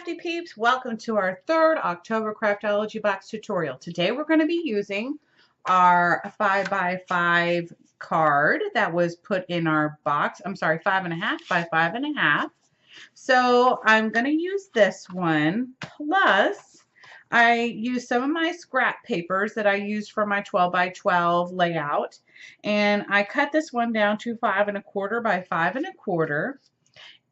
Crafty peeps, welcome to our third October Craftology box tutorial. Today we're going to be using our 5x5 card that was put in our box. I'm sorry, 5.5 by 5.5. So I'm going to use this one, plus I used some of my scrap papers that I used for my 12x12 layout, and I cut this one down to 5.25 by 5.25.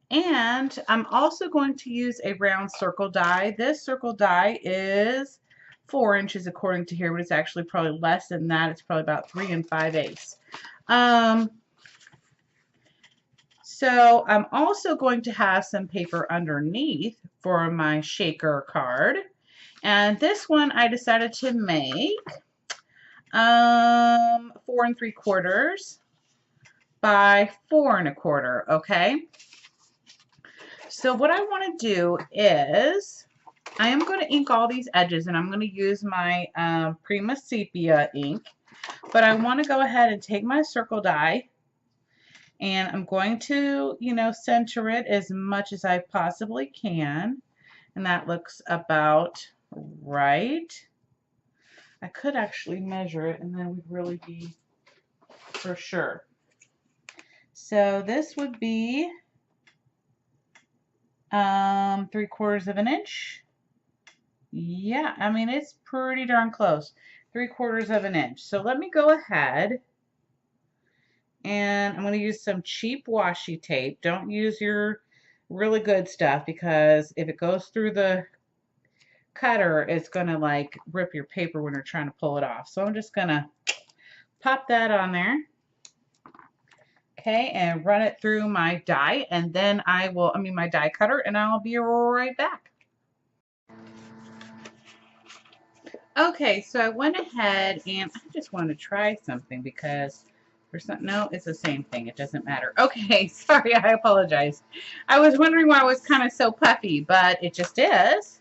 And I'm also going to use a round circle die. This circle die is 4 inches according to here, but it's actually probably less than that. It's probably about 3 5/8. So I'm also going to have some paper underneath for my shaker card. And this one I decided to make 4 3/4 by 4 1/4, okay? So what I want to do is I am going to ink all these edges, and I'm going to use my Prima Sepia ink. But I want to go ahead and take my circle die, and I'm going to, center it as much as I possibly can. And that looks about right. I could actually measure it, and then we'd really be for sure. So this would be 3/4 of an inch. Yeah, I mean, it's pretty darn close. 3/4 of an inch. So let me go ahead, and I'm going to use some cheap washi tape. Don't use your really good stuff, because if it goes through the cutter, it's going to like rip your paper when you're trying to pull it off. So I'm just going to pop that on there. Okay, and run it through my die, and then my die cutter, and I'll be right back. Okay, so I went ahead and I just want to try something because there's something. No, it's the same thing. It doesn't matter. Okay, sorry, I apologize. I was wondering why it was kind of so puffy, but it just is.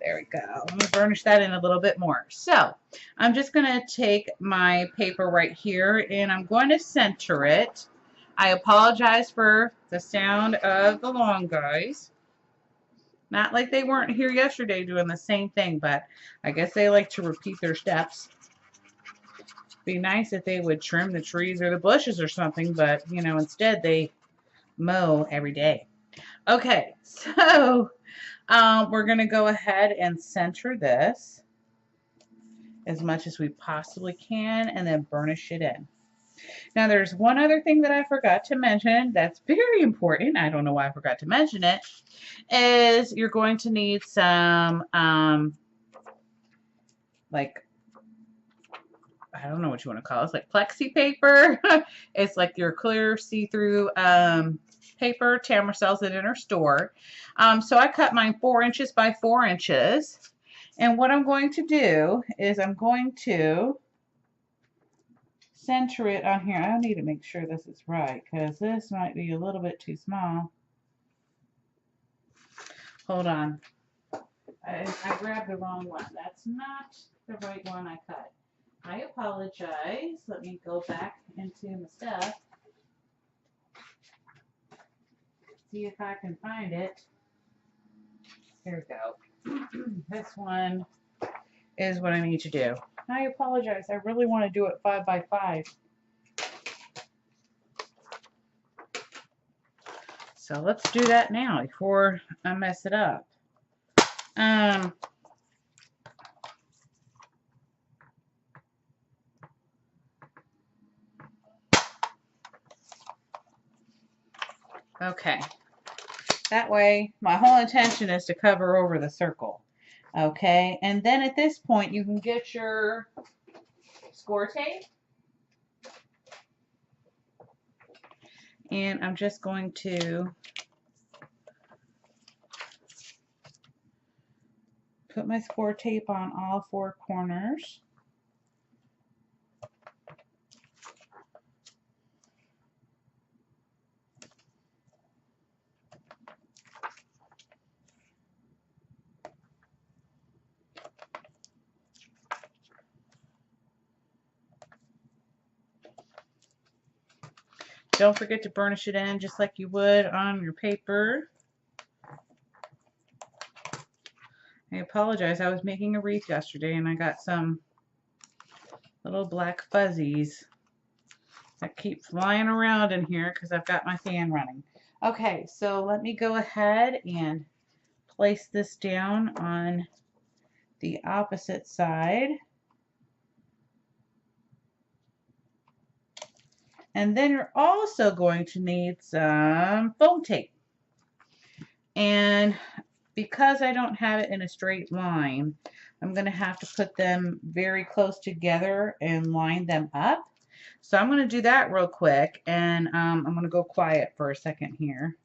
There we go. Let me burnish that in a little bit more. So I'm just going to take my paper right here, and I'm going to center it. I apologize for the sound of the long guys. Not like they weren't here yesterday doing the same thing, but I guess they like to repeat their steps. Be nice if they would trim the trees or the bushes or something, but, instead they mow every day. Okay, so we're going to go ahead and center this as much as we possibly can, and then burnish it in. Now, there's one other thing that I forgot to mention that's very important. I don't know why I forgot to mention it. Is you're going to need some, like, I don't know what you want to call it. It's like plexi paper. It's like your clear see-through paper. Tamara sells it in her store. So I cut mine 4 inches by 4 inches. And what I'm going to do is I'm going to center it on here. I need to make sure this is right, because this might be a little bit too small. Hold on. I grabbed the wrong one. That's not the right one I cut. I apologize. Let me go back into my stuff. See if I can find it. Here we go. This one is what I need to do. I apologize. I really want to do it 5 by 5. So let's do that now before I mess it up. Okay. That way, my whole intention is to cover over the circle. Okay, and then at this point, you can get your score tape. And I'm just going to put my score tape on all 4 corners. Don't forget to burnish it in just like you would on your paper. I apologize. I was making a wreath yesterday and I got some little black fuzzies that keep flying around in here because I've got my fan running. Okay, so let me go ahead and place this down on the opposite side. And then you're also going to need some foam tape. And because I don't have it in a straight line, I'm going to have to put them very close together and line them up. So I'm going to do that real quick, and I'm going to go quiet for a second here.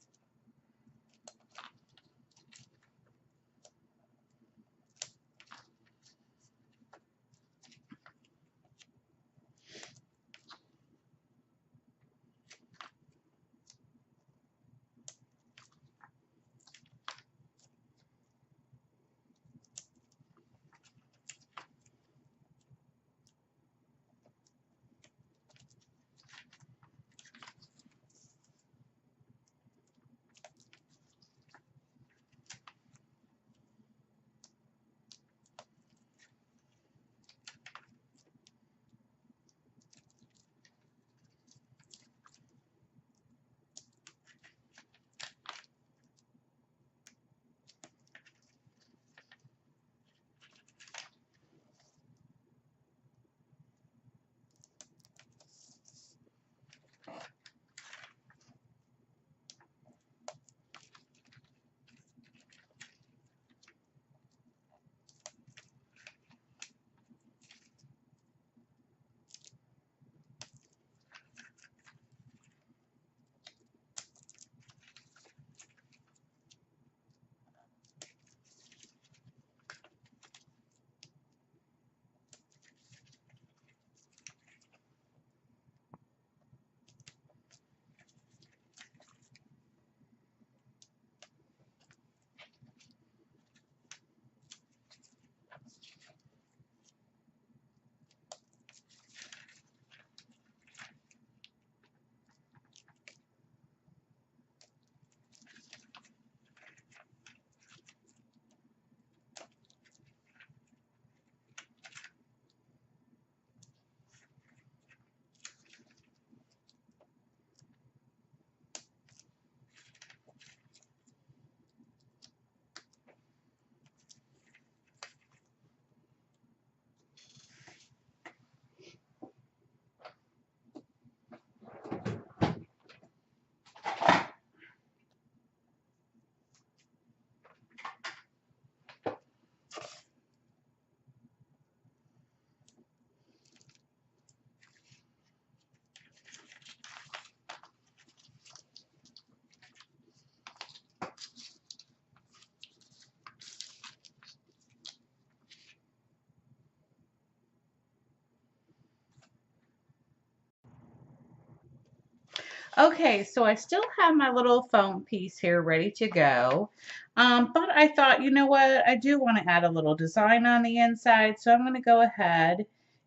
Okay, so I still have my little foam piece here ready to go. But I thought, you know what, I do want to add a little design on the inside, so I'm going to go ahead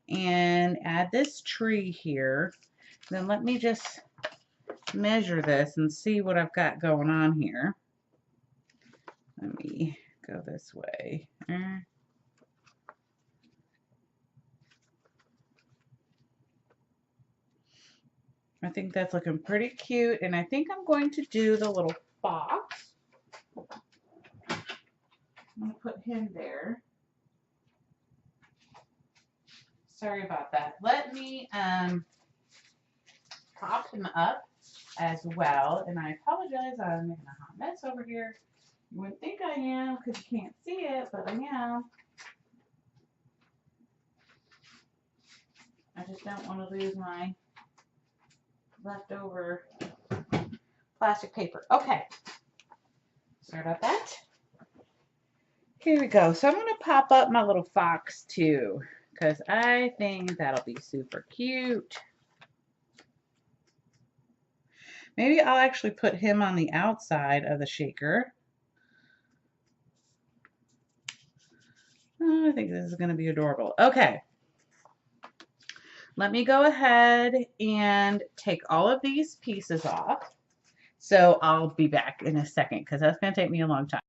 and add this tree here. Then let me just measure this and see what I've got going on here. Let me go this way. I think that's looking pretty cute, and I think I'm going to do the little fox. I'm going to put him there. Sorry about that. Let me prop him up as well, and I apologize, I'm making a hot mess over here. You wouldn't think I am because you can't see it, but I am. I just don't want to lose my leftover plastic paper. Okay, sorry about that. Here we go. So I'm going to pop up my little fox too, because I think that'll be super cute. Maybe I'll actually put him on the outside of the shaker. Oh, I think this is going to be adorable. Okay. Let me go ahead and take all of these pieces off. So I'll be back in a second because that's going to take me a long time.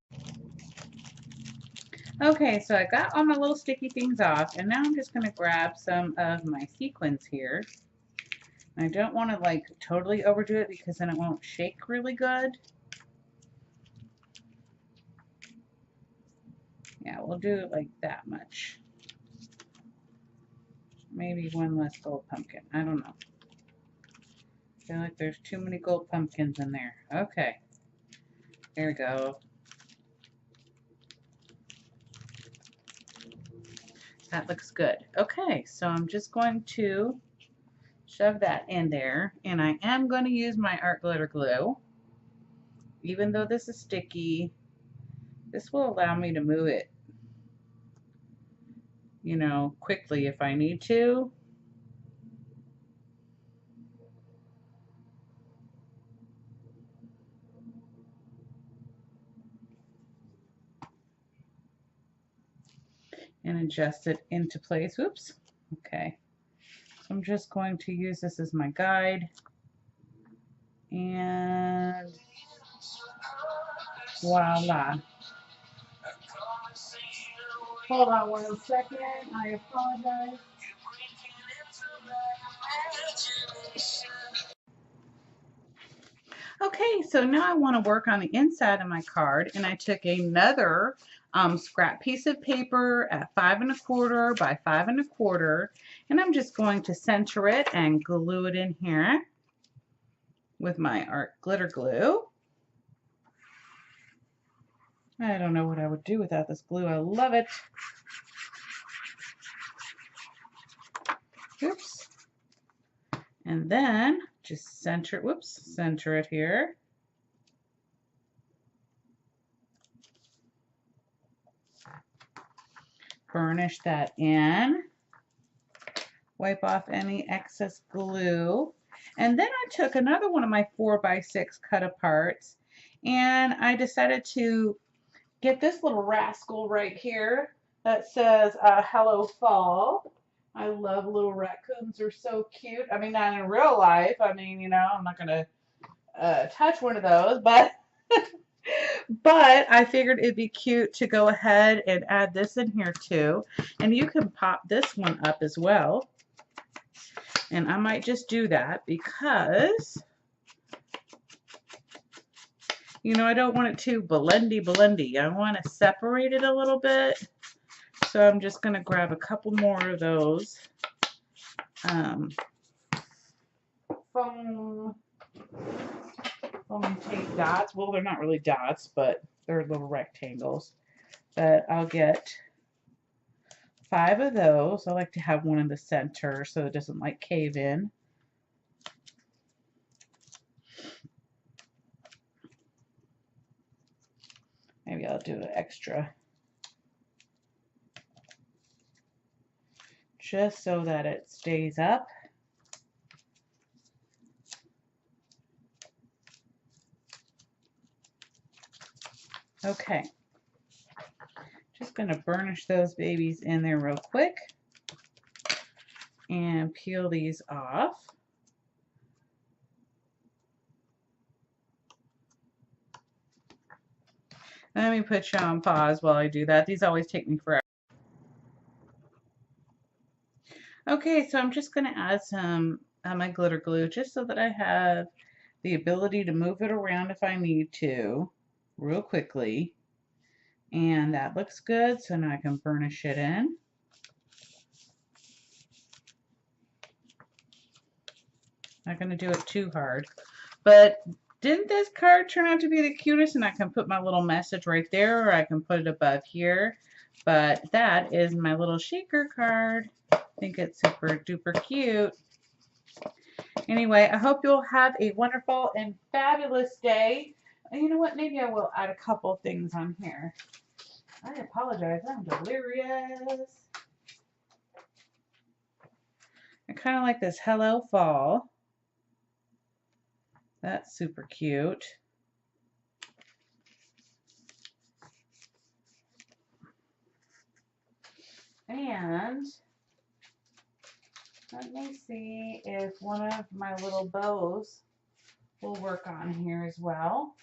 Okay, so I got all my little sticky things off, and now I'm just going to grab some of my sequins here. I don't want to like totally overdo it because then it won't shake really good. Yeah, we'll do it like that much. Maybe one less gold pumpkin. I don't know. I feel like there's too many gold pumpkins in there. Okay. There we go. That looks good. Okay, so I'm just going to shove that in there, and I am going to use my art glitter glue. Even though this is sticky, this will allow me to move it, you know, quickly if I need to. And adjust it into place. Whoops. Okay. So I'm just going to use this as my guide. And voila. Hold on 1 second. I apologize. Okay, so now I want to work on the inside of my card, and I took another scrap piece of paper at 5 1/4 by 5 1/4, and I'm just going to center it and glue it in here with my art glitter glue. I don't know what I would do without this glue. I love it. Oops. And then just center, whoops, center it here. Burnish that in. Wipe off any excess glue. And then I took another one of my 4 by 6 cut aparts, and I decided to get this little rascal right here that says Hello Fall. I love little raccoons. They're so cute. I mean, not in real life. I mean, you know, I'm not going to touch one of those, but but I figured it'd be cute to go ahead and add this in here too. And you can pop this one up as well. And I might just do that because, you know, I don't want it too blendy. I want to separate it a little bit. So I'm just going to grab a couple more of those foam tape dots. Well, they're not really dots, but they're little rectangles. But I'll get 5 of those. I like to have one in the center so it doesn't like cave in. Maybe I'll do an extra just so that it stays up. Okay, just going to burnish those babies in there real quick and peel these off. Let me put you on pause while I do that. These always take me forever. Okay, so I'm just going to add some my glitter glue just so that I have the ability to move it around if I need to real quickly. And that looks good, so now I can burnish it in. Not going to do it too hard. But didn't this card turn out to be the cutest? And I can put my little message right there, or I can put it above here. But that is my little shaker card. I think it's super duper cute. Anyway, I hope you'll have a wonderful and fabulous day. And you know what? Maybe I will add a couple things on here. I apologize. I'm delirious. I kind of like this Hello Fall. That's super cute. And let me see if one of my little bows will work on here as well.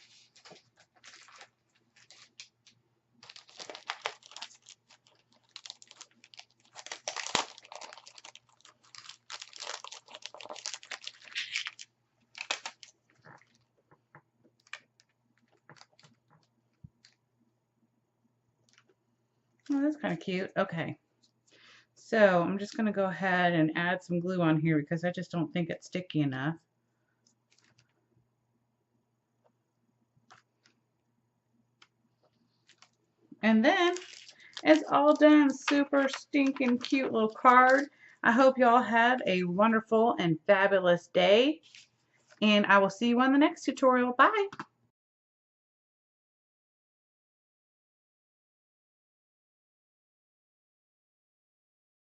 Oh, that's kind of cute. Okay. So I'm just going to go ahead and add some glue on here because I just don't think it's sticky enough. And then it's all done. Super stinking cute little card. I hope y'all have a wonderful and fabulous day. And I will see you on the next tutorial. Bye.